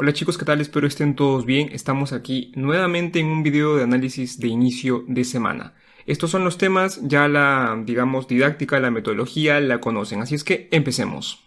Hola chicos, ¿qué tal? Espero estén todos bien. Estamos aquí nuevamente en un video de análisis de inicio de semana. Estos son los temas, ya la, digamos, didáctica, la metodología la conocen, así es que empecemos.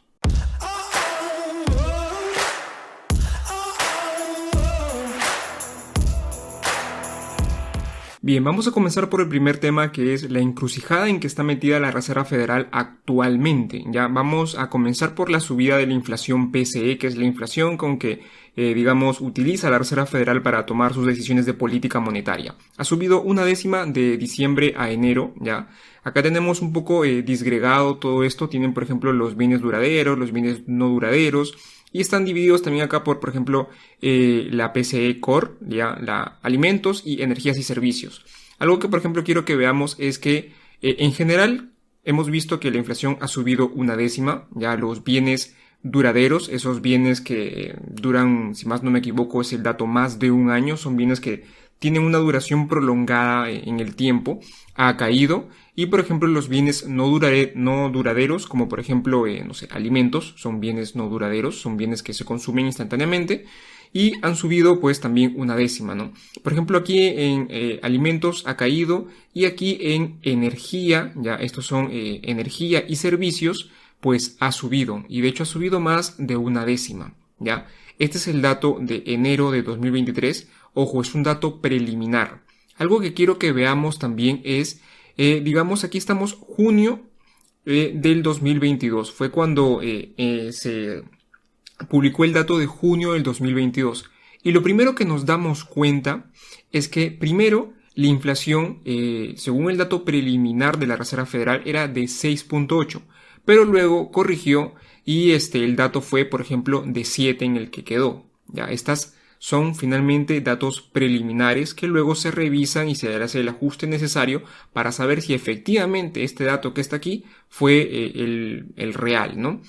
Bien, vamos a comenzar por el primer tema, que es la encrucijada en que está metida la Reserva Federal actualmente. Ya vamos a comenzar por la subida de la inflación PCE, que es la inflación con que, digamos, utiliza la Reserva Federal para tomar sus decisiones de política monetaria. Ha subido 1/10 de diciembre a enero, ya. Acá tenemos un poco disgregado todo esto. Tienen, por ejemplo, los bienes duraderos, los bienes no duraderos. Y están divididos también acá por ejemplo, la PCE Core, ya, la alimentos y energías y servicios. Algo que, por ejemplo, quiero que veamos es que, en general, hemos visto que la inflación ha subido 1/10, ya los bienes duraderos, esos bienes que duran, si más no me equivoco, es el dato más de un año, son bienes que tienen una duración prolongada en el tiempo, ha caído. Y por ejemplo los bienes no duraderos, como por ejemplo, no sé, alimentos, son bienes no duraderos, son bienes que se consumen instantáneamente y han subido pues también 1/10, ¿no? Por ejemplo aquí en alimentos ha caído, y aquí en energía, ya estos son energía y servicios, pues ha subido, y de hecho ha subido más de 1/10, ¿ya? Este es el dato de enero de 2023, ojo, es un dato preliminar. Algo que quiero que veamos también es, digamos, aquí estamos junio del 2022. Fue cuando se publicó el dato de junio del 2022. Y lo primero que nos damos cuenta es que, primero, la inflación, según el dato preliminar de la Reserva Federal, era de 6.8, pero luego corrigió y el dato fue, por ejemplo, de 7 en el que quedó. Ya, estas son finalmente datos preliminares que luego se revisan y se hace el ajuste necesario para saber si efectivamente este dato que está aquí fue el real, ¿no?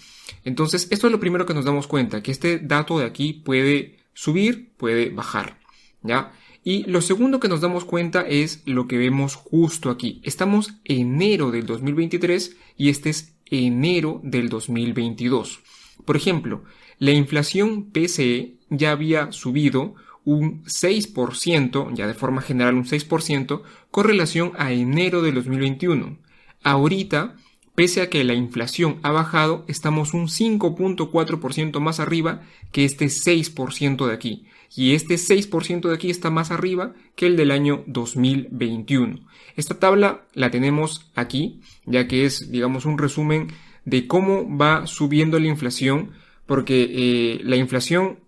Entonces, esto es lo primero que nos damos cuenta, que este dato de aquí puede subir, puede bajar, ¿ya? Y lo segundo que nos damos cuenta es lo que vemos justo aquí. Estamos enero del 2023 y este es enero del 2022. Por ejemplo, la inflación PCE ya había subido un 6%, ya de forma general un 6%, con relación a enero de 2021. Ahorita, pese a que la inflación ha bajado, estamos un 5.4% más arriba que este 6% de aquí. Y este 6% de aquí está más arriba que el del año 2021. Esta tabla la tenemos aquí, ya que es, digamos, un resumen de cómo va subiendo la inflación, porque la inflación,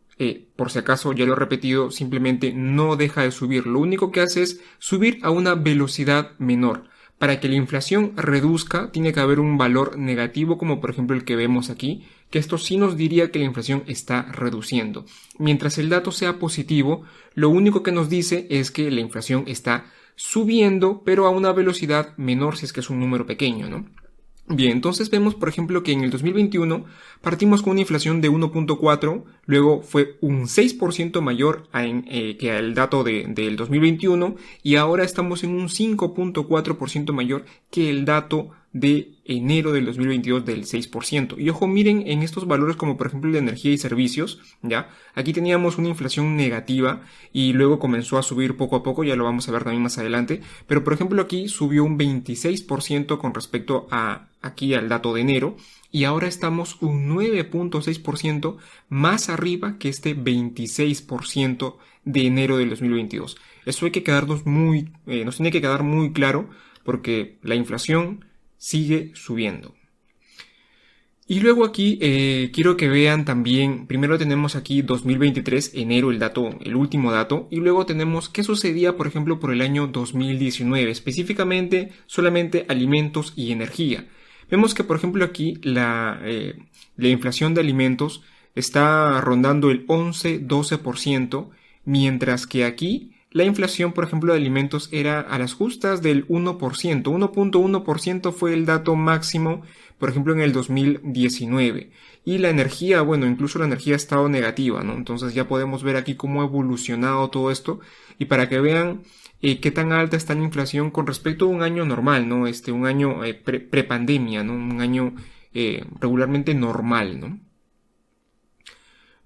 por si acaso ya lo he repetido, simplemente no deja de subir. Lo único que hace es subir a una velocidad menor. Para que la inflación reduzca, tiene que haber un valor negativo, como por ejemplo el que vemos aquí, que esto sí nos diría que la inflación está reduciendo. Mientras el dato sea positivo, lo único que nos dice es que la inflación está subiendo, pero a una velocidad menor si es que es un número pequeño, ¿no? Bien, entonces vemos, por ejemplo, que en el 2021 partimos con una inflación de 1.4, luego fue un 6% mayor que el dato del 2021, y ahora estamos en un 5.4% mayor que el dato de enero del 2022 del 6%. Y ojo, miren en estos valores como por ejemplo el de energía y servicios, ¿ya? Aquí teníamos una inflación negativa y luego comenzó a subir poco a poco, ya lo vamos a ver también más adelante, pero por ejemplo aquí subió un 26% con respecto a aquí al dato de enero, y ahora estamos un 9.6% más arriba que este 26% de enero del 2022. Eso hay que quedarnos nos tiene que quedar muy claro, porque la inflación sigue subiendo. Y luego aquí quiero que vean también, primero tenemos aquí 2023, enero, el último dato, y luego tenemos qué sucedía, por ejemplo, por el año 2019, específicamente solamente alimentos y energía. Vemos que, por ejemplo, aquí la inflación de alimentos está rondando el 11-12%, mientras que aquí la inflación, por ejemplo, de alimentos era a las justas del 1%. 1.1% fue el dato máximo, por ejemplo, en el 2019. Y la energía, bueno, incluso la energía ha estado negativa, ¿no? Entonces ya podemos ver aquí cómo ha evolucionado todo esto. Y para que vean qué tan alta está la inflación con respecto a un año normal, ¿no? Un año prepandemia, ¿no? Un año regularmente normal, ¿no?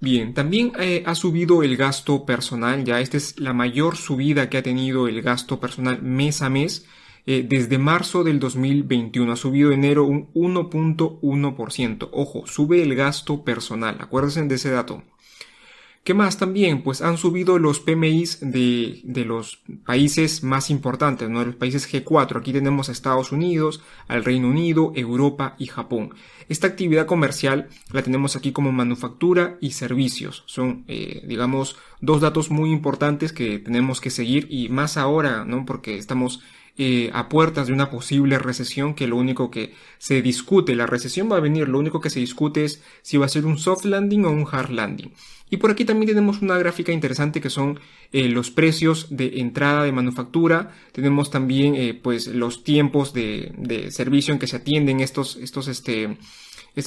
Bien, también ha subido el gasto personal, ya esta es la mayor subida que ha tenido el gasto personal mes a mes desde marzo del 2021. Ha subido enero un 1.1%. Ojo, sube el gasto personal, acuérdense de ese dato. ¿Qué más también? Pues han subido los PMIs de los países más importantes, ¿no? De los países G4. Aquí tenemos a Estados Unidos, al Reino Unido, Europa y Japón. Esta actividad comercial la tenemos aquí como manufactura y servicios. Son, digamos, dos datos muy importantes que tenemos que seguir y más ahora, ¿no? Porque estamos a puertas de una posible recesión, que lo único que se discute, la recesión va a venir, lo único que se discute es si va a ser un soft landing o un hard landing. Y por aquí también tenemos una gráfica interesante que son los precios de entrada de manufactura. Tenemos también pues los tiempos de servicio en que se atienden estas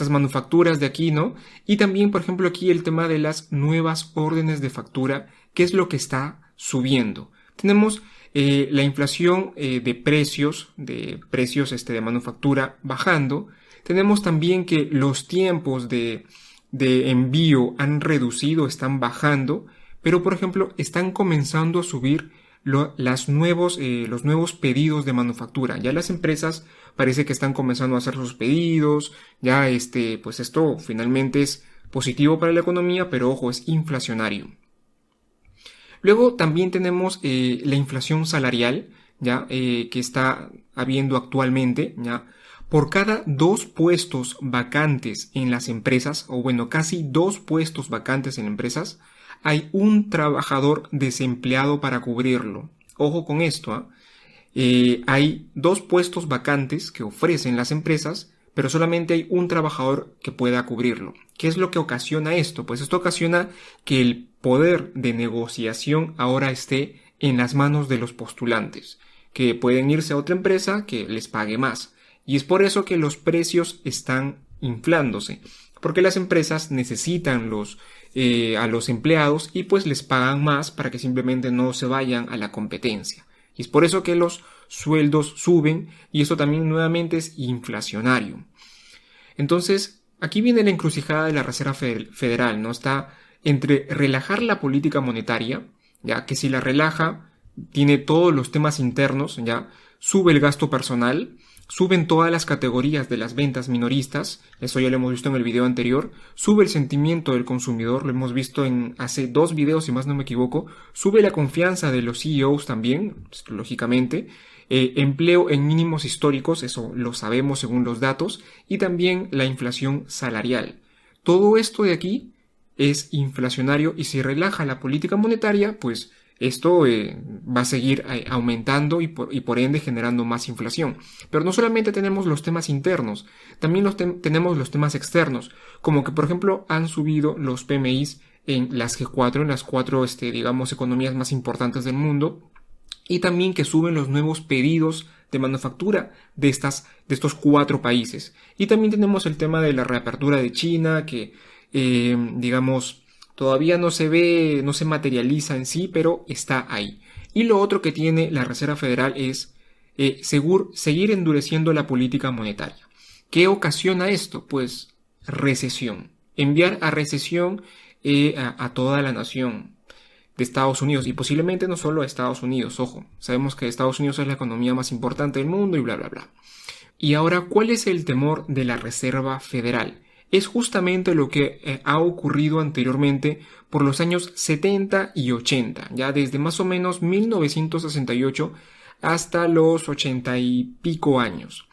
manufacturas de aquí, ¿no? Y también, por ejemplo, aquí el tema de las nuevas órdenes de factura, qué es lo que está subiendo. Tenemos la inflación de precios de manufactura bajando. Tenemos también que los tiempos de envío han reducido, están bajando, pero por ejemplo están comenzando a subir los nuevos pedidos de manufactura. Ya las empresas parece que están comenzando a hacer sus pedidos, ya pues esto finalmente es positivo para la economía, pero ojo, es inflacionario. Luego también tenemos la inflación salarial, ya que está habiendo actualmente, ya. Por cada 2 puestos vacantes en las empresas, o bueno, casi 2 puestos vacantes en empresas, hay un trabajador desempleado para cubrirlo. Ojo con esto, hay 2 puestos vacantes que ofrecen las empresas, pero solamente hay un trabajador que pueda cubrirlo. ¿Qué es lo que ocasiona esto? Pues esto ocasiona que el poder de negociación ahora esté en las manos de los postulantes, que pueden irse a otra empresa que les pague más. Y es por eso que los precios están inflándose, porque las empresas necesitan a los empleados y pues les pagan más para que simplemente no se vayan a la competencia. Y es por eso que los sueldos suben y eso también nuevamente es inflacionario. Entonces, aquí viene la encrucijada de la Reserva Federal, ¿no? Está entre relajar la política monetaria, ya que si la relaja, tiene todos los temas internos, ya sube el gasto personal, suben todas las categorías de las ventas minoristas, eso ya lo hemos visto en el video anterior, sube el sentimiento del consumidor, lo hemos visto en hace 2 videos si más no me equivoco, sube la confianza de los CEOs también, lógicamente, empleo en mínimos históricos, eso lo sabemos según los datos, y también la inflación salarial. Todo esto de aquí es inflacionario y si relaja la política monetaria, pues esto va a seguir aumentando y por ende generando más inflación. Pero no solamente tenemos los temas internos, también tenemos los temas externos, como que por ejemplo han subido los PMIs en las G4, en las 4 digamos, economías más importantes del mundo, y también que suben los nuevos pedidos de manufactura de estos 4 países. Y también tenemos el tema de la reapertura de China, que digamos, todavía no se ve, no se materializa en sí, pero está ahí. Y lo otro que tiene la Reserva Federal es seguir endureciendo la política monetaria. ¿Qué ocasiona esto? Pues recesión. Enviar a recesión a toda la nación de Estados Unidos y posiblemente no solo a Estados Unidos, ojo. Sabemos que Estados Unidos es la economía más importante del mundo y bla, bla, bla. Y ahora, ¿cuál es el temor de la Reserva Federal? Es justamente lo que ha ocurrido anteriormente por los años 70 y 80, ya desde más o menos 1968 hasta los 80 y pico años.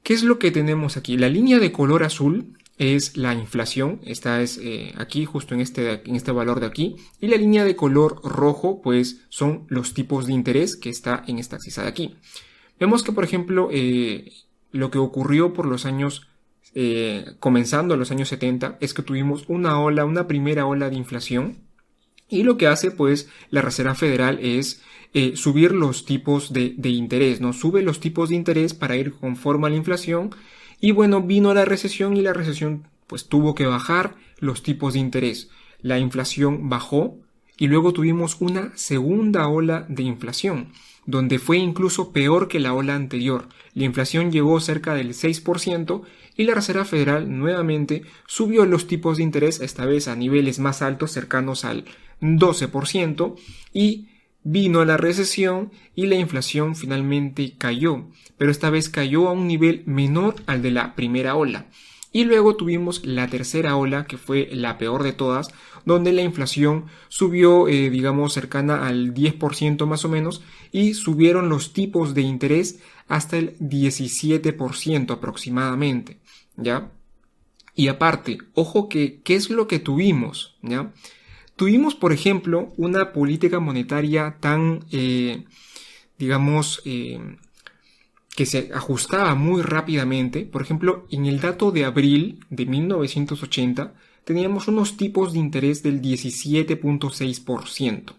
¿Qué es lo que tenemos aquí? La línea de color azul es la inflación, esta es aquí justo en este valor de aquí, y la línea de color rojo pues son los tipos de interés que está en esta axis de aquí. Vemos que por ejemplo lo que ocurrió por los años comenzando en los años 70 es que tuvimos una primera ola de inflación y lo que hace pues la Reserva Federal es subir los tipos de interés, ¿no? Sube los tipos de interés para ir conforme a la inflación y bueno, vino la recesión y la recesión pues tuvo que bajar los tipos de interés. La inflación bajó y luego tuvimos una segunda ola de inflación, donde fue incluso peor que la ola anterior. La inflación llegó cerca del 6% y la Reserva Federal nuevamente subió los tipos de interés, esta vez a niveles más altos, cercanos al 12%, y vino la recesión y la inflación finalmente cayó, pero esta vez cayó a un nivel menor al de la primera ola. Y luego tuvimos la tercera ola, que fue la peor de todas, donde la inflación subió, digamos, cercana al 10% más o menos, y subieron los tipos de interés hasta el 17% aproximadamente, ¿ya? Y aparte, ojo que, ¿qué es lo que tuvimos? ¿Ya? Tuvimos, por ejemplo, una política monetaria tan, digamos, que se ajustaba muy rápidamente. Por ejemplo, en el dato de abril de 1980 teníamos unos tipos de interés del 17.6%.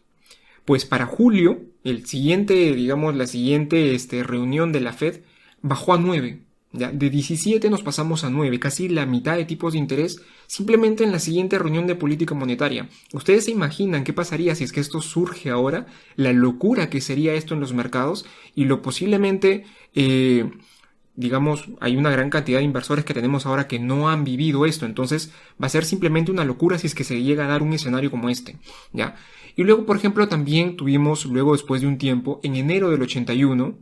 Pues para julio, el siguiente, digamos, la siguiente reunión de la Fed bajó a 9. ¿Ya? De 17 nos pasamos a 9, casi la mitad de tipos de interés simplemente en la siguiente reunión de política monetaria. ¿Ustedes se imaginan qué pasaría si es que esto surge ahora? La locura que sería esto en los mercados y lo posiblemente, digamos, hay una gran cantidad de inversores que tenemos ahora que no han vivido esto. Entonces va a ser simplemente una locura si es que se llega a dar un escenario como este, ¿ya? Y luego, por ejemplo, también tuvimos, luego después de un tiempo, en enero del 81,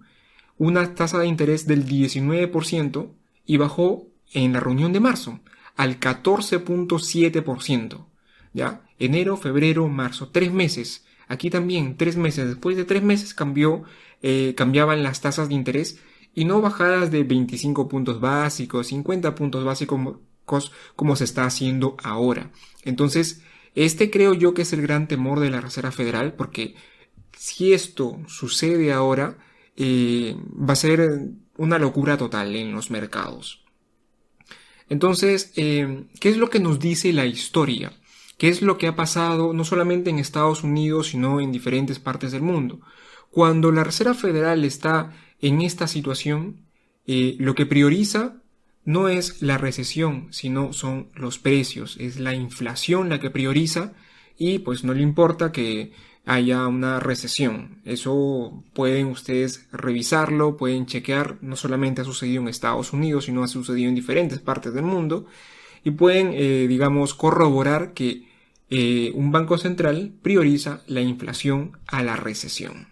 una tasa de interés del 19% y bajó en la reunión de marzo al 14.7%. ¿Ya? Enero, febrero, marzo, 3 meses. Aquí también, 3 meses. Después de 3 meses cambiaban las tasas de interés y no bajadas de 25 puntos básicos, 50 puntos básicos como se está haciendo ahora. Entonces, creo yo que es el gran temor de la Reserva Federal, porque si esto sucede ahora, va a ser una locura total en los mercados. Entonces, ¿qué es lo que nos dice la historia? ¿Qué es lo que ha pasado no solamente en Estados Unidos, sino en diferentes partes del mundo? Cuando la Reserva Federal está en esta situación, lo que prioriza no es la recesión, sino son los precios, es la inflación la que prioriza y pues no le importa que haya una recesión. Eso pueden ustedes revisarlo, pueden chequear, no solamente ha sucedido en Estados Unidos, sino ha sucedido en diferentes partes del mundo y pueden, digamos, corroborar que un banco central prioriza la inflación a la recesión.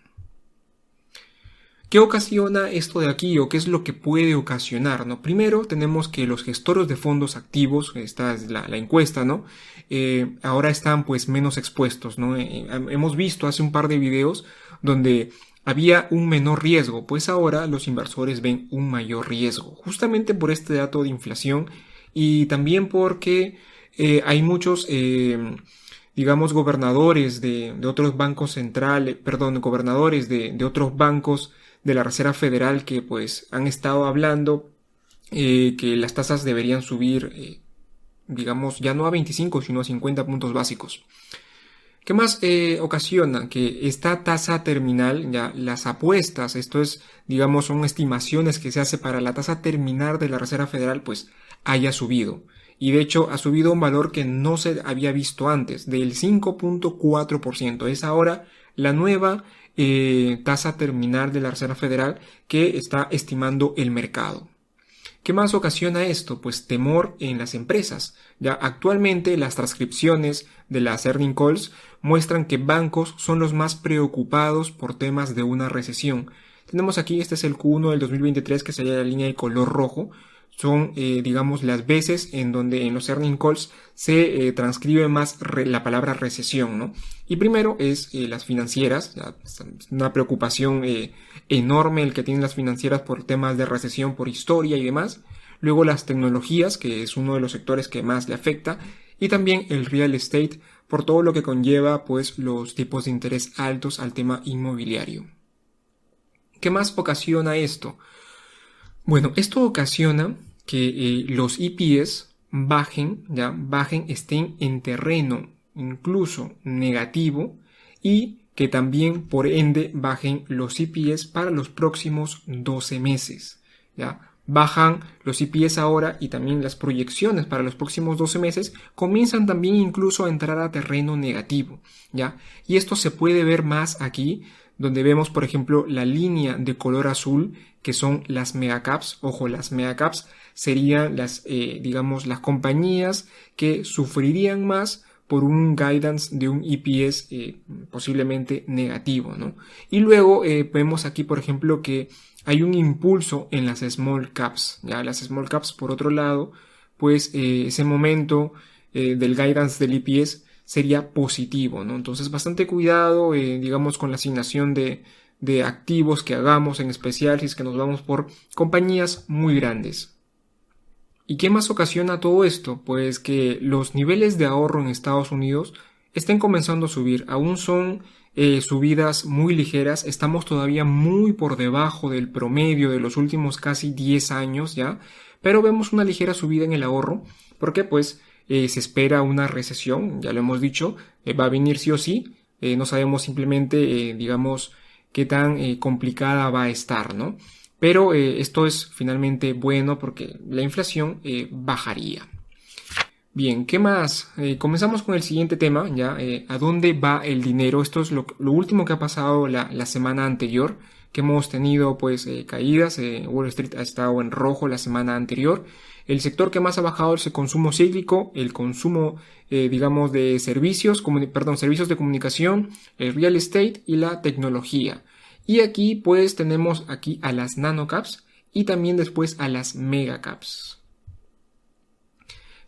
¿Qué ocasiona esto de aquí o qué es lo que puede ocasionar? ¿No? Primero tenemos que los gestores de fondos activos, esta es la encuesta, ¿no? Ahora están pues menos expuestos, ¿no? Hemos visto hace un par de videos donde había un menor riesgo, pues ahora los inversores ven un mayor riesgo, justamente por este dato de inflación y también porque hay muchos, digamos, gobernadores de otros bancos centrales, gobernadores de otros bancos de la Reserva Federal que pues han estado hablando que las tasas deberían subir, digamos, ya no a 25 sino a 50 puntos básicos. ¿Qué más ocasiona? Que esta tasa terminal, ya las apuestas, esto es, digamos, son estimaciones que se hace para la tasa terminal de la Reserva Federal, pues haya subido. Y de hecho ha subido un valor que no se había visto antes, del 5.4%. Es ahora la nueva tasa terminal de la Reserva Federal que está estimando el mercado. ¿Qué más ocasiona esto? Pues temor en las empresas. Ya actualmente las transcripciones de las earnings calls muestran que bancos son los más preocupados por temas de una recesión. Tenemos aquí, este es el Q1 del 2023 que sería la línea de color rojo. Son, digamos, las veces en donde en los earnings calls se transcribe más la palabra recesión, ¿no? Y primero es las financieras, una preocupación enorme el que tienen las financieras por temas de recesión, por historia y demás. Luego las tecnologías, que es uno de los sectores que más le afecta. Y también el real estate, por todo lo que conlleva, pues, los tipos de interés altos al tema inmobiliario. ¿Qué más ocasiona esto? Bueno, esto ocasiona que los EPS bajen, estén en terreno incluso negativo y que también por ende bajen los EPS para los próximos 12 meses, ¿ya? bajan los EPS ahora y también las proyecciones para los próximos 12 meses comienzan también incluso a entrar a terreno negativo, ¿ya? Y esto se puede ver más aquí, donde vemos, por ejemplo, la línea de color azul, que son las megacaps. Ojo, las megacaps serían digamos, las compañías que sufrirían más por un guidance de un EPS posiblemente negativo, ¿no? Y luego vemos aquí, por ejemplo, que hay un impulso en las small caps, ¿ya? Las small caps, por otro lado, pues ese momento del guidance del EPS sería positivo, ¿no? Entonces, bastante cuidado, digamos, con la asignación de activos que hagamos, en especial si es que nos vamos por compañías muy grandes. ¿Y qué más ocasiona todo esto? Pues que los niveles de ahorro en Estados Unidos estén comenzando a subir. Aún son subidas muy ligeras. Estamos todavía muy por debajo del promedio de los últimos casi 10 años ya. Pero vemos una ligera subida en el ahorro. Porque pues se espera una recesión. Ya lo hemos dicho. Va a venir sí o sí. No sabemos simplemente, digamos, qué tan complicada va a estar, ¿no? Pero esto es finalmente bueno porque la inflación bajaría. Bien, ¿qué más? Comenzamos con el siguiente tema, ¿ya? ¿A dónde va el dinero? Esto es lo último que ha pasado la semana anterior, que hemos tenido pues caídas. Wall Street ha estado en rojo la semana anterior. El sector que más ha bajado es el consumo cíclico, el consumo, digamos, de servicios, servicios de comunicación, el real estate y la tecnología. Y aquí pues tenemos aquí a las nanocaps y también después a las megacaps.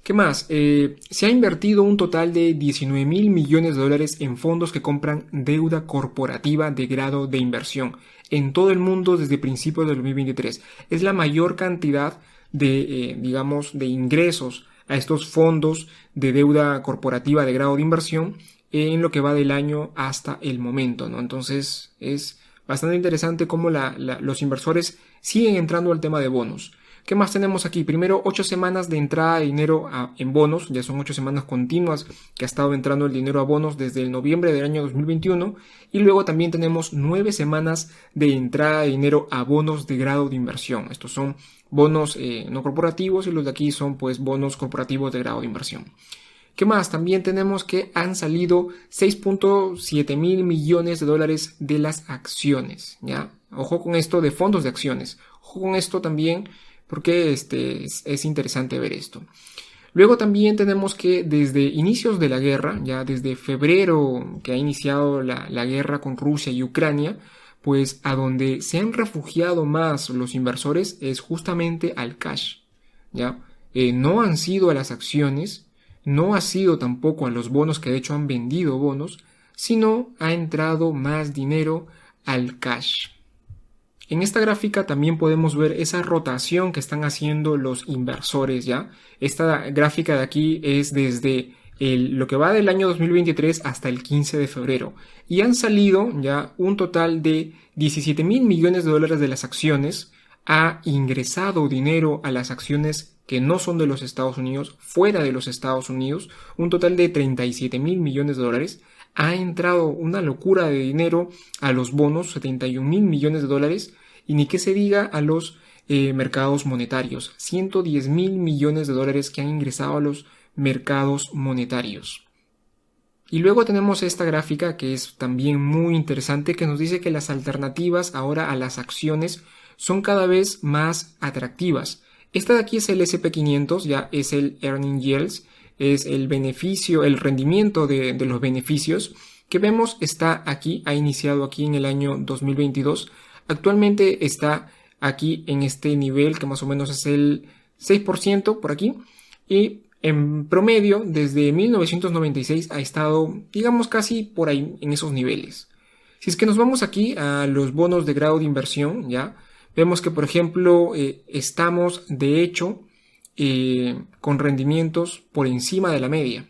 ¿Qué más? Se ha invertido un total de 19.000 millones de dólares en fondos que compran deuda corporativa de grado de inversión en todo el mundo desde principios del 2023. Es la mayor cantidad de, digamos, de ingresos a estos fondos de deuda corporativa de grado de inversión en lo que va del año hasta el momento, ¿no? Entonces es bastante interesante cómo los inversores siguen entrando al tema de bonos. ¿Qué más tenemos aquí? Primero, 8 semanas de entrada de dinero en bonos. Ya son 8 semanas continuas que ha estado entrando el dinero a bonos desde el noviembre del año 2021. Y luego también tenemos 9 semanas de entrada de dinero a bonos de grado de inversión. Estos son bonos no corporativos y los de aquí son pues bonos corporativos de grado de inversión. ¿Qué más? También tenemos que han salido 6.7 mil millones de dólares de las acciones, ¿ya? Ojo con esto de fondos de acciones. Ojo con esto también porque es interesante ver esto. Luego también tenemos que desde inicios de la guerra, ya desde febrero que ha iniciado la guerra con Rusia y Ucrania, pues a donde se han refugiado más los inversores es justamente al cash, ¿ya? No han sido a las acciones, no ha sido tampoco a los bonos que de hecho han vendido bonos, sino ha entrado más dinero al cash. En esta gráfica también podemos ver esa rotación que están haciendo los inversores, ¿ya? Esta gráfica de aquí es desde lo que va del año 2023 hasta el 15 de febrero. Y han salido ya un total de 17 mil millones de dólares de las acciones. Ha ingresado dinero a las acciones que no son de los Estados Unidos, fuera de los Estados Unidos, un total de 37 mil millones de dólares. Ha entrado una locura de dinero a los bonos, 71 mil millones de dólares, y ni que se diga a los mercados monetarios, 110 mil millones de dólares que han ingresado a los mercados monetarios. Y luego tenemos esta gráfica que es también muy interesante, que nos dice que las alternativas ahora a las acciones son cada vez más atractivas. Esta de aquí es el S&P 500, ya es el Earning Yields, es el beneficio, el rendimiento de los beneficios que vemos está aquí, ha iniciado aquí en el año 2022. Actualmente está aquí en este nivel que más o menos es el 6% por aquí y en promedio desde 1996 ha estado, digamos, casi por ahí en esos niveles. Si es que nos vamos aquí a los bonos de grado de inversión, ya vemos que, por ejemplo, estamos de hecho con rendimientos por encima de la media.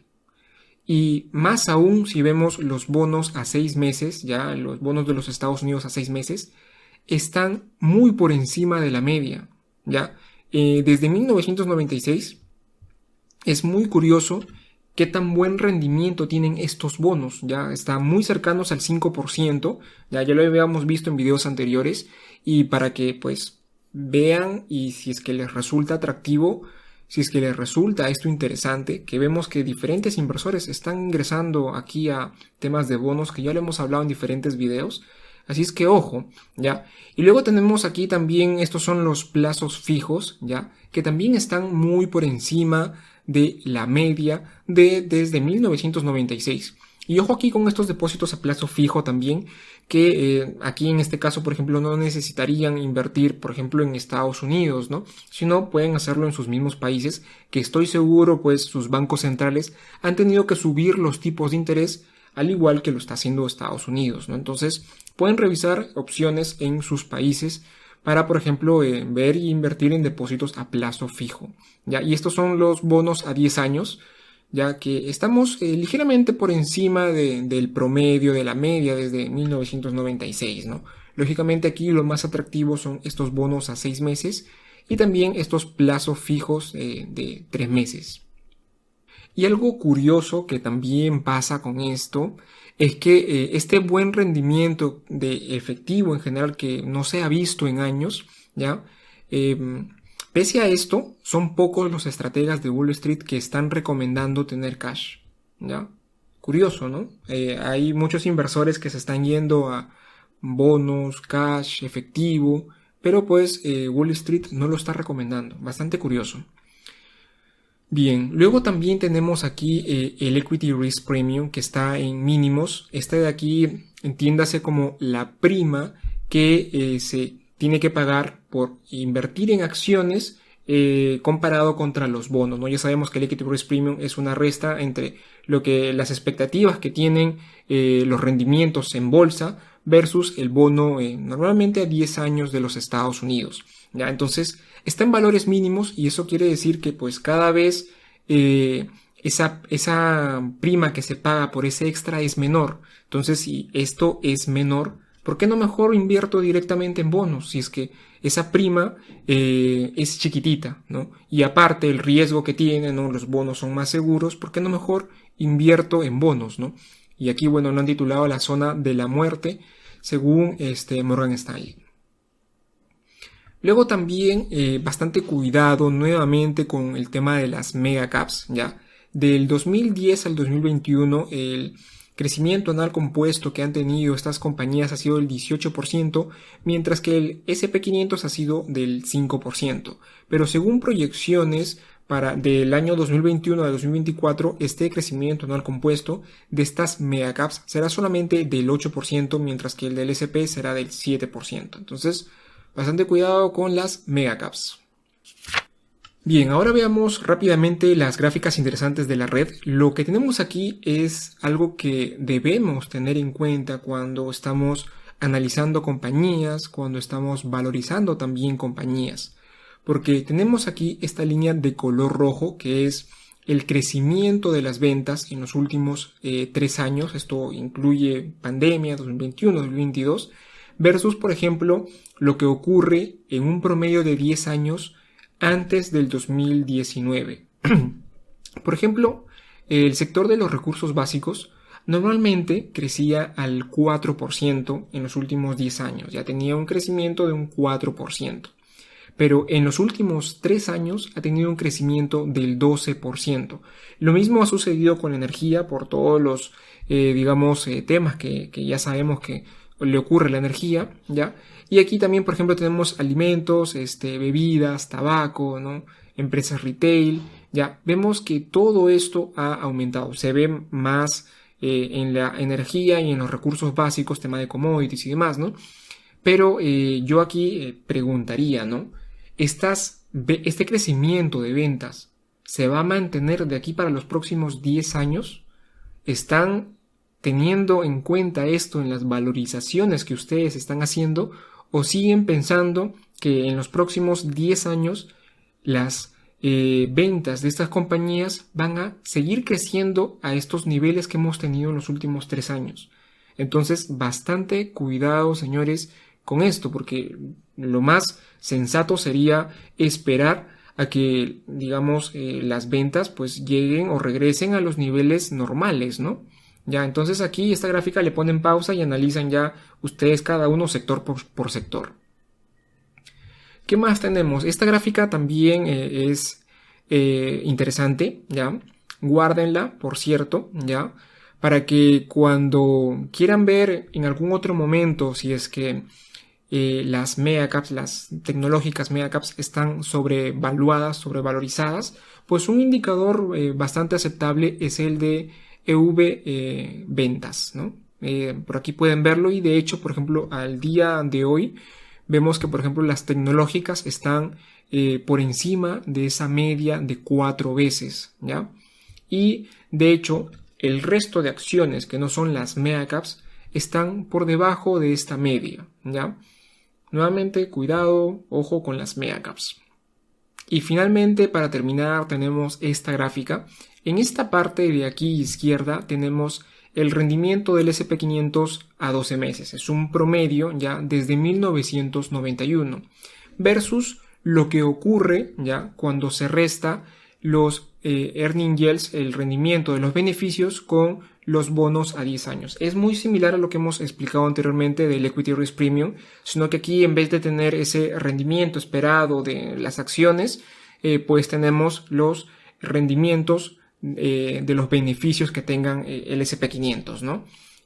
Y más aún si vemos los bonos a 6 meses, ya los bonos de los Estados Unidos a 6 meses, están muy por encima de la media, ya. Desde 1996 es muy curioso qué tan buen rendimiento tienen estos bonos, ya están muy cercanos al 5%, ya lo habíamos visto en videos anteriores, y para que pues vean y si es que les resulta atractivo, si es que les resulta esto interesante, que vemos que diferentes inversores están ingresando aquí a temas de bonos que ya lo hemos hablado en diferentes videos. Así es que ojo, ¿ya? Y luego tenemos aquí también, estos son los plazos fijos, ¿ya? Que también están muy por encima de la media desde 1996. Y ojo aquí con estos depósitos a plazo fijo también, que aquí en este caso, por ejemplo, no necesitarían invertir, por ejemplo, en Estados Unidos, ¿no? Sino pueden hacerlo en sus mismos países, que estoy seguro, pues, sus bancos centrales han tenido que subir los tipos de interés, al igual que lo está haciendo Estados Unidos, ¿no? Entonces, pueden revisar opciones en sus países para, por ejemplo, ver e invertir en depósitos a plazo fijo, ¿ya? Y estos son los bonos a 10 años, ya que estamos ligeramente por encima del promedio de la media desde 1996, ¿no? Lógicamente aquí lo más atractivo son estos bonos a 6 meses y también estos plazos fijos de 3 meses. Y algo curioso que también pasa con esto es que este buen rendimiento de efectivo en general que no se ha visto en años, ¿ya? Pese a esto, son pocos los estrategas de Wall Street que están recomendando tener cash, ¿ya? Curioso, ¿no? Hay muchos inversores que se están yendo a bonos, cash, efectivo, pero pues Wall Street no lo está recomendando. Bastante curioso. Bien, luego también tenemos aquí el Equity Risk Premium que está en mínimos. Este de aquí entiéndase como la prima que se tiene que pagar por invertir en acciones comparado contra los bonos, ¿no? Ya sabemos que el Equity Risk Premium es una resta entre lo que las expectativas que tienen los rendimientos en bolsa versus el bono normalmente a 10 años de los Estados Unidos, ¿ya? Entonces está en valores mínimos y eso quiere decir que pues cada vez esa prima que se paga por ese extra es menor. Entonces si esto es menor, ¿por qué no mejor invierto directamente en bonos? Si es que esa prima es chiquitita, ¿no? Y aparte el riesgo que tienen, ¿no? Los bonos son más seguros, ¿por qué no mejor invierto en bonos, ¿no? Y aquí, bueno, lo han titulado la zona de la muerte, según Morgan Stanley. Luego también bastante cuidado nuevamente con el tema de las mega caps, ¿ya? Del 2010 al 2021 el crecimiento anual compuesto que han tenido estas compañías ha sido del 18%, mientras que el S&P 500 ha sido del 5%. Pero según proyecciones del año 2021 al 2024, este crecimiento anual compuesto de estas megacaps será solamente del 8%, mientras que el del S&P será del 7%. Entonces, bastante cuidado con las megacaps. Bien, ahora veamos rápidamente las gráficas interesantes de la red. Lo que tenemos aquí es algo que debemos tener en cuenta cuando estamos analizando compañías, cuando estamos valorizando también compañías. Porque tenemos aquí esta línea de color rojo que es el crecimiento de las ventas en los últimos 3 años. Esto incluye pandemia, 2021, 2022, versus, por ejemplo, lo que ocurre en un promedio de 10 años antes del 2019. Por ejemplo, el sector de los recursos básicos normalmente crecía al 4% en los últimos 10 años. Ya tenía un crecimiento de un 4%. Pero en los últimos 3 años ha tenido un crecimiento del 12%. Lo mismo ha sucedido con la energía por todos los, temas que ya sabemos que le ocurre a la energía, ¿ya? Y aquí también, por ejemplo, tenemos alimentos, bebidas, tabaco, ¿no? Empresas retail, ya. Vemos que todo esto ha aumentado. Se ve más en la energía y en los recursos básicos, tema de commodities y demás, ¿no? Pero yo aquí preguntaría, ¿no? ¿Este crecimiento de ventas se va a mantener de aquí para los próximos 10 años? ¿Están teniendo en cuenta esto en las valorizaciones que ustedes están haciendo o siguen pensando que en los próximos 10 años las ventas de estas compañías van a seguir creciendo a estos niveles que hemos tenido en los últimos 3 años? Entonces, bastante cuidado, señores, con esto, porque lo más sensato sería esperar a que, las ventas pues lleguen o regresen a los niveles normales, ¿no? Ya, entonces aquí esta gráfica le ponen pausa y analizan ya ustedes cada uno sector por sector. ¿Qué más tenemos? Esta gráfica también es interesante, ¿ya? Guárdenla, por cierto, ¿ya? Para que cuando quieran ver en algún otro momento si es que las megacaps, las tecnológicas megacaps están sobrevaluadas, sobrevalorizadas, pues un indicador bastante aceptable es el de EV ventas, ¿no? Por aquí pueden verlo y de hecho, por ejemplo, al día de hoy vemos que, por ejemplo, las tecnológicas están por encima de esa media de 4 veces, ¿ya? Y de hecho, el resto de acciones que no son las megacaps están por debajo de esta media, ¿ya? Nuevamente, cuidado, ojo con las megacaps. Y finalmente, para terminar, tenemos esta gráfica. En esta parte de aquí izquierda tenemos el rendimiento del SP500 a 12 meses. Es un promedio ya desde 1991 versus lo que ocurre ya cuando se resta los earning yields, el rendimiento de los beneficios con los bonos a 10 años. Es muy similar a lo que hemos explicado anteriormente del Equity Risk Premium, sino que aquí en vez de tener ese rendimiento esperado de las acciones, pues tenemos los rendimientos de los beneficios que tengan el SP500, ¿no?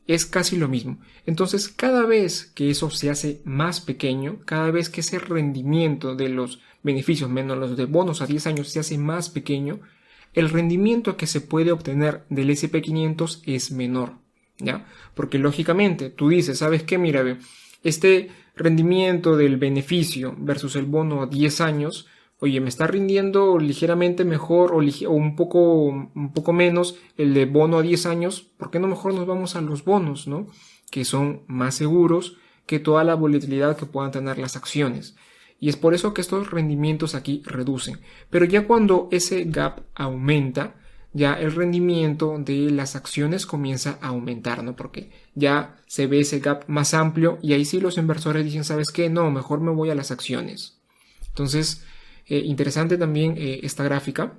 Es casi lo mismo. Entonces, cada vez que eso se hace más pequeño, cada vez que ese rendimiento de los beneficios menos los de bonos a 10 años se hace más pequeño, el rendimiento que se puede obtener del SP500 es menor, ¿ya? Porque lógicamente tú dices, ¿sabes qué? Mira, este rendimiento del beneficio versus el bono a 10 años, oye, me está rindiendo ligeramente mejor o un poco menos el de bono a 10 años, ¿por qué no mejor nos vamos a los bonos, ¿no? Que son más seguros que toda la volatilidad que puedan tener las acciones. Y es por eso que estos rendimientos aquí reducen. Pero ya cuando ese gap aumenta, ya el rendimiento de las acciones comienza a aumentar, ¿no? Porque ya se ve ese gap más amplio y ahí sí los inversores dicen, ¿sabes qué? No, mejor me voy a las acciones. Entonces, interesante también esta gráfica.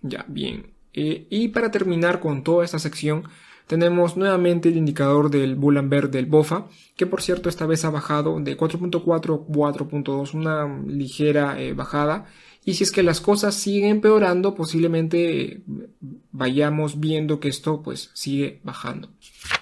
Ya, bien. Y para terminar con toda esta sección, tenemos nuevamente el indicador del Bull and Bear del BOFA, que por cierto esta vez ha bajado de 4.4 a 4.2, una ligera bajada. Y si es que las cosas siguen empeorando, posiblemente vayamos viendo que esto pues sigue bajando.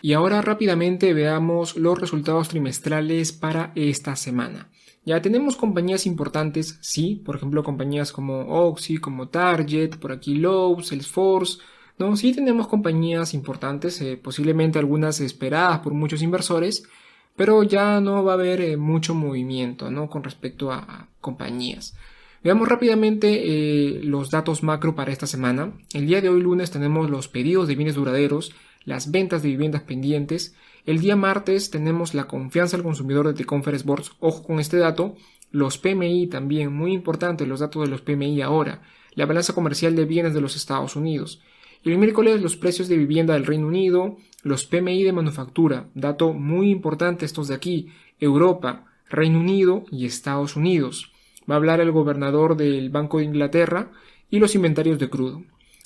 Y ahora rápidamente veamos los resultados trimestrales para esta semana. Ya tenemos compañías importantes, sí, por ejemplo compañías como Oxy, como Target, por aquí Lowe's, Salesforce, ¿no? Sí tenemos compañías importantes, posiblemente algunas esperadas por muchos inversores, pero ya no va a haber mucho movimiento, ¿no? Con respecto a compañías. Veamos rápidamente los datos macro para esta semana. El día de hoy lunes tenemos los pedidos de bienes duraderos, las ventas de viviendas pendientes. El día martes tenemos la confianza del consumidor de The Conference Board. Ojo con este dato. Los PMI también, muy importante los datos de los PMI ahora. La balanza comercial de bienes de los Estados Unidos. Y el miércoles los precios de vivienda del Reino Unido, los PMI de manufactura. Dato muy importante estos de aquí. Europa, Reino Unido y Estados Unidos. Va a hablar el gobernador del Banco de Inglaterra y los inventarios de crudo.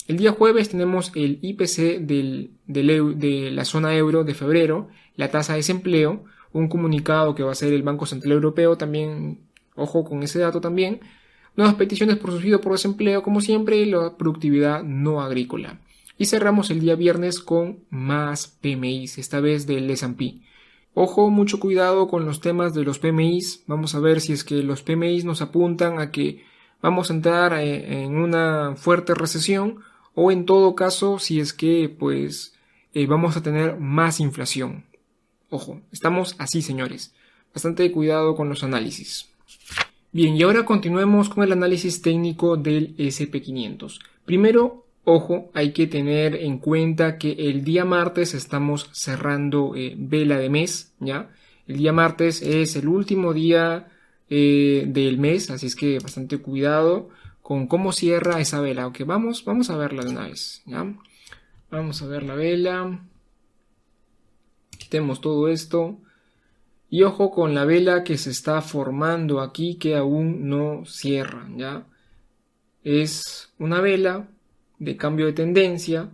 El día jueves tenemos el IPC de la zona euro de febrero, la tasa de desempleo, un comunicado que va a hacer el Banco Central Europeo también, ojo con ese dato también, nuevas peticiones por subsidio por desempleo como siempre y la productividad no agrícola. Y cerramos el día viernes con más PMIs, esta vez del S&P. Ojo, mucho cuidado con los temas de los PMIs, vamos a ver si es que los PMIs nos apuntan a que vamos a entrar en una fuerte recesión o en todo caso si es que pues vamos a tener más inflación. Ojo, estamos así señores, bastante cuidado con los análisis. Bien, y ahora continuemos con el análisis técnico del SP500. Primero, ojo, hay que tener en cuenta que el día martes estamos cerrando vela de mes, ¿ya? El día martes es el último día del mes, así es que bastante cuidado con cómo cierra esa vela. Ok, vamos a verla de una vez, ¿ya? Vamos a ver la vela. Quitemos todo esto. Y ojo con la vela que se está formando aquí que aún no cierra, ¿ya? Es una vela de cambio de tendencia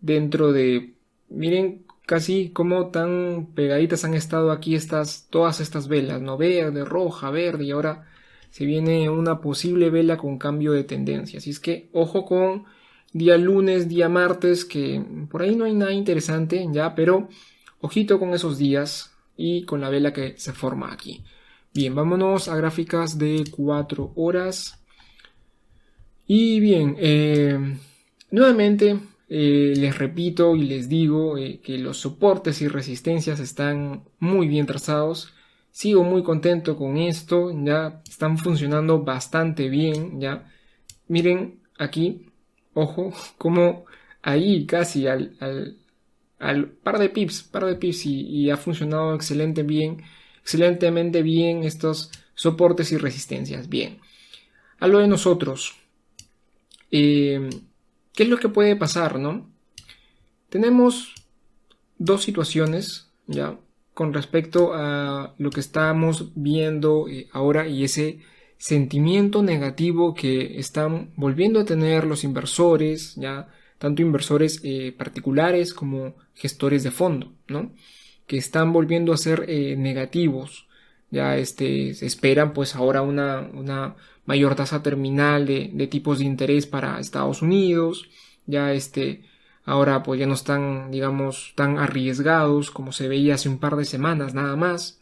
dentro de... Miren casi cómo tan pegaditas han estado aquí todas estas velas, ¿no? Verde, roja, verde y ahora se viene una posible vela con cambio de tendencia. Así es que ojo con día lunes, día martes, que por ahí no hay nada interesante ya, pero ojito con esos días y con la vela que se forma aquí. Bien, vámonos a gráficas de 4 horas. Y bien, nuevamente les repito y les digo que los soportes y resistencias están muy bien trazados. Sigo muy contento con esto, ya están funcionando bastante bien, ya. Miren aquí, ojo, como ahí casi al par de pips y ha funcionado excelentemente bien estos soportes y resistencias. Bien, a lo de nosotros. ¿Qué es lo que puede pasar, no? Tenemos dos situaciones, ¿ya? Con respecto a lo que estamos viendo ahora y ese sentimiento negativo que están volviendo a tener los inversores, ¿ya? Tanto inversores particulares como gestores de fondo, ¿no? Que están volviendo a ser negativos. Ya se esperan pues ahora una mayor tasa terminal de tipos de interés para Estados Unidos. Ya ahora pues ya no están, digamos, tan arriesgados como se veía hace un par de semanas nada más.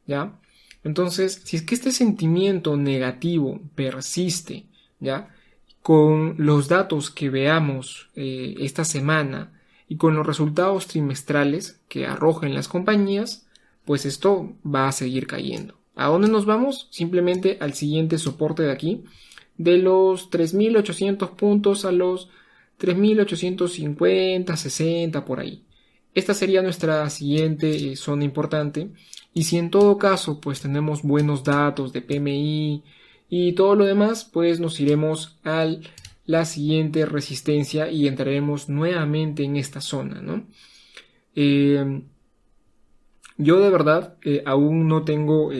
¿Ya? Entonces, si es que este sentimiento negativo persiste, ¿ya? Con los datos que veamos esta semana y con los resultados trimestrales que arrojen las compañías, pues esto va a seguir cayendo. ¿A dónde nos vamos? Simplemente al siguiente soporte de aquí, de los 3.800 puntos a los 3.850, 60 por ahí. Esta sería nuestra siguiente zona importante. Y si en todo caso pues tenemos buenos datos de PMI y todo lo demás, pues nos iremos a la siguiente resistencia y entraremos nuevamente en esta zona, ¿no? Yo de verdad aún no tengo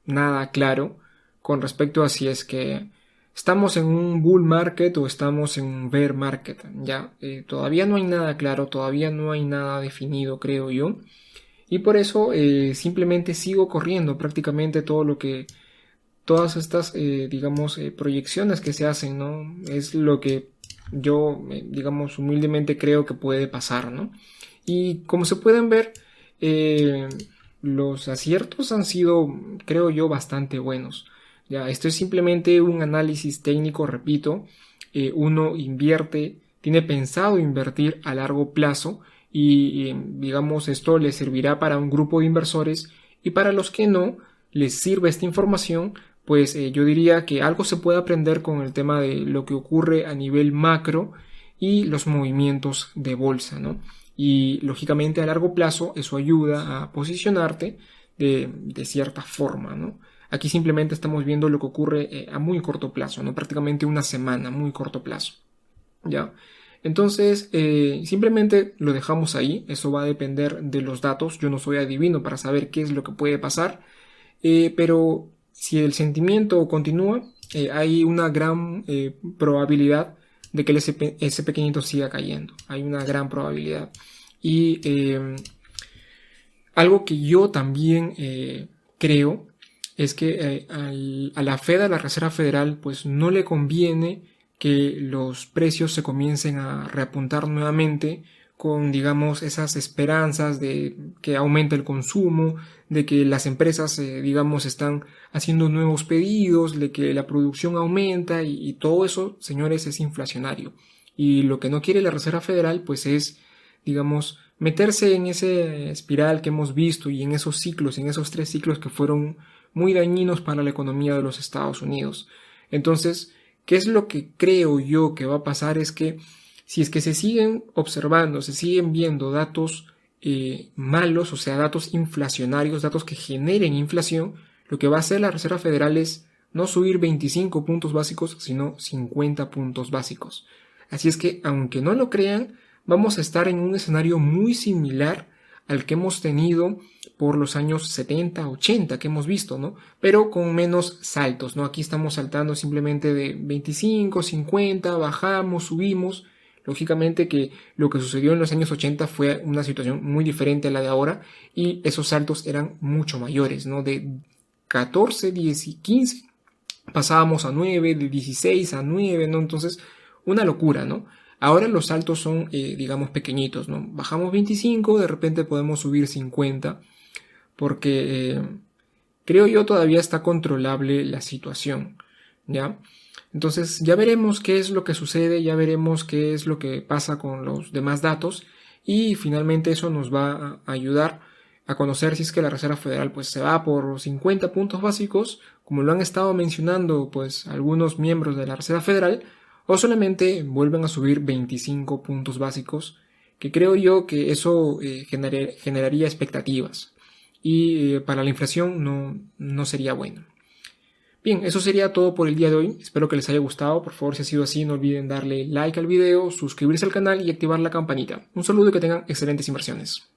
nada claro con respecto a si es que estamos en un bull market o estamos en un bear market. Ya todavía no hay nada claro, todavía no hay nada definido, creo yo. Y por eso simplemente sigo corriendo prácticamente todas estas, digamos, proyecciones que se hacen, ¿no? Es lo que yo, digamos, humildemente creo que puede pasar, ¿no? Y como se pueden ver, eh, los aciertos han sido, creo yo, bastante buenos. Ya, esto es simplemente un análisis técnico, repito. Uno invierte, tiene pensado invertir a largo plazo y digamos, esto le servirá para un grupo de inversores y para los que no les sirve esta información, pues yo diría que algo se puede aprender con el tema de lo que ocurre a nivel macro y los movimientos de bolsa, ¿no? Y lógicamente a largo plazo eso ayuda a posicionarte de cierta forma, ¿no? Aquí simplemente estamos viendo lo que ocurre a muy corto plazo, ¿no? Prácticamente una semana, muy corto plazo, ¿ya? Entonces, simplemente lo dejamos ahí, eso va a depender de los datos, yo no soy adivino para saber qué es lo que puede pasar, pero si el sentimiento continúa, hay una gran probabilidad de que ese pequeñito siga cayendo, hay una gran probabilidad. Y algo que yo también creo es que a la Fed, a la Reserva Federal, pues no le conviene que los precios se comiencen a reapuntar nuevamente con, digamos, esas esperanzas de que aumente el consumo, de que las empresas, digamos, están haciendo nuevos pedidos, de que la producción aumenta y todo eso, señores, es inflacionario. Y lo que no quiere la Reserva Federal, pues es, digamos, meterse en ese espiral que hemos visto y en esos ciclos, en esos 3 ciclos que fueron muy dañinos para la economía de los Estados Unidos. Entonces, ¿qué es lo que creo yo que va a pasar? Es que si es que se siguen observando, se siguen viendo datos malos, o sea, datos inflacionarios, datos que generen inflación, lo que va a hacer la Reserva Federal es no subir 25 puntos básicos, sino 50 puntos básicos. Así es que, aunque no lo crean, vamos a estar en un escenario muy similar al que hemos tenido por los años 70, 80 que hemos visto, ¿no? Pero con menos saltos, ¿no? Aquí estamos saltando simplemente de 25, 50, bajamos, subimos. Lógicamente que lo que sucedió en los años 80 fue una situación muy diferente a la de ahora y esos saltos eran mucho mayores, ¿no? De 14, 10 y 15, pasábamos a 9, de 16 a 9, ¿no? Entonces, una locura, ¿no? Ahora los saltos son, digamos, pequeñitos, ¿no? Bajamos 25, de repente podemos subir 50, porque creo yo todavía está controlable la situación, ¿ya? Entonces ya veremos qué es lo que sucede, ya veremos qué es lo que pasa con los demás datos y finalmente eso nos va a ayudar a conocer si es que la Reserva Federal pues se va por 50 puntos básicos, como lo han estado mencionando pues algunos miembros de la Reserva Federal, o solamente vuelven a subir 25 puntos básicos, que creo yo que eso generaría expectativas y para la inflación no sería bueno. Bien, eso sería todo por el día de hoy. Espero que les haya gustado. Por favor, si ha sido así, no olviden darle like al video, suscribirse al canal y activar la campanita. Un saludo y que tengan excelentes inversiones.